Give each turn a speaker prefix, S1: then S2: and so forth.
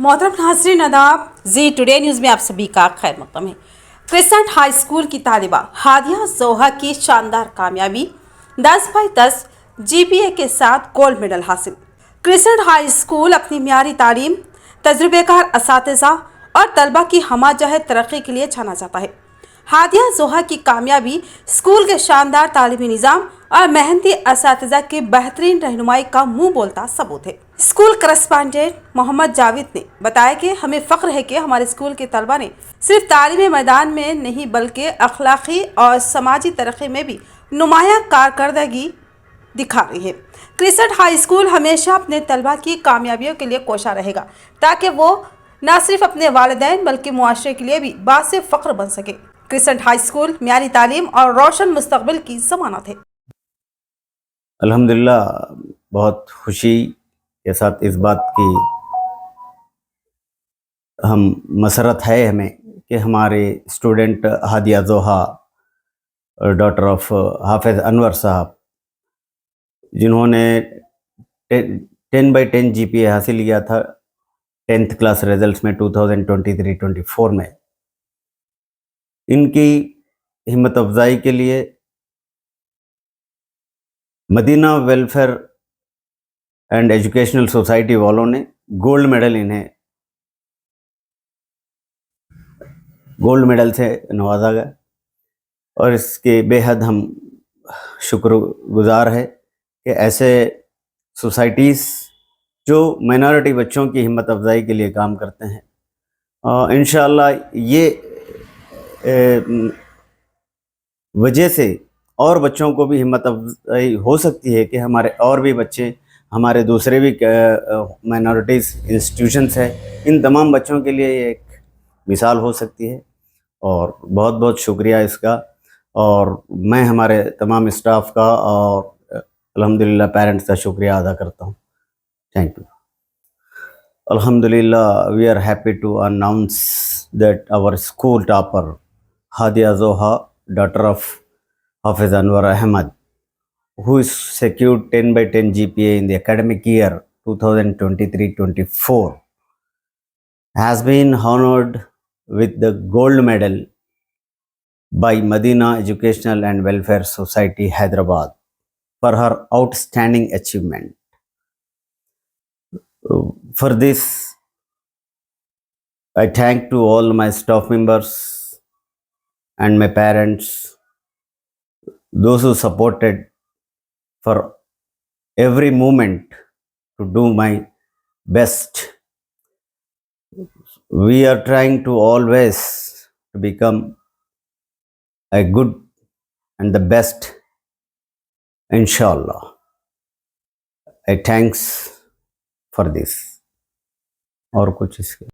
S1: मोहतरम नाज़रीन आदाब, जी टुडे न्यूज़ में आप सभी का खैर मक़दम है। क्रिसेंट हाई स्कूल की तालिबा हादिया जोहा की शानदार कामयाबी, 10/10 GPA के साथ गोल्ड मेडल हासिल। क्रिसेंट हाई स्कूल अपनी मियारी तालीम, तजुर्बेकार असातिज़ा और तलबा की हमाजहत तरक्की के लिए जाना जाता है। हादिया जोहा की कामयाबी स्कूल के शानदार तालीमी निज़ाम और मेहनती असातिज़ा की बेहतरीन रहनुमाई का मुंह बोलता सबूत है। स्कूल करस्पॉन्डेंट मोहम्मद जावेद ने बताया कि हमें फ़ख्र है कि हमारे स्कूल के तलबा ने सिर्फ तालीमी मैदान में नहीं बल्कि अखलाकी और समाजी तरक्की में भी नुमायाँ कारकर्दगी दिखा रही है। क्रिसेंट हाई स्कूल हमेशा अपने तलबा की कामयाबियों के लिए कोशा रहेगा ताकि वो न सिर्फ अपने वालिदैन बल्कि मुआशरे के लिए भी बासे फ़ख्र बन सके। क्रिसेंट हाई स्कूल म्यारी तालीम और रोशन मुस्तकबिल की ज़मानत है।
S2: अल्हम्दुलिल्लाह बहुत खुशी के साथ इस बात की हम मसरत है हमें कि हमारे स्टूडेंट हादिया जोहा डॉटर ऑफ हाफिज़ अनवर साहब, जिन्होंने 10/10 GPA हासिल किया था 10th क्लास रिजल्ट्स में 2023-24 में, इनकी हिम्मत अफजाई के लिए Madina welfare and educational society वालों ने गोल्ड मेडल से नवाजा गया और इसके बेहद हम शुक्रगुजार है कि ऐसे सोसाइटीज़ जो माइनॉरिटी बच्चों की हिम्मत अफजाई के लिए काम करते हैं, इंशाअल्लाह ये वजह से और बच्चों को भी हिम्मत अफजाई हो सकती है कि हमारे और भी बच्चे, हमारे दूसरे भी माइनॉरिटीज़ इंस्टीट्यूशंस है, इन तमाम बच्चों के लिए ये एक मिसाल हो सकती है। और बहुत बहुत शुक्रिया इसका, और मैं हमारे तमाम स्टाफ का और अल्हम्दुलिल्लाह पेरेंट्स का शुक्रिया अदा करता हूँ। Thank you. Alhamdulillah, we are happy to announce that our school topper, Hadia Zoha, daughter of Hafiz Anwar Ahmad, who is secured 10/10 GPA in the academic year 2023-24, has been honored with the gold medal by Madina Educational and Welfare Society, Hyderabad, for her outstanding achievement. For this, I thank to all my staff members and my parents, those who supported for every moment to do my best. We are trying to always to become a good and the best, inshallah. I thanks for this. और कुछ इसके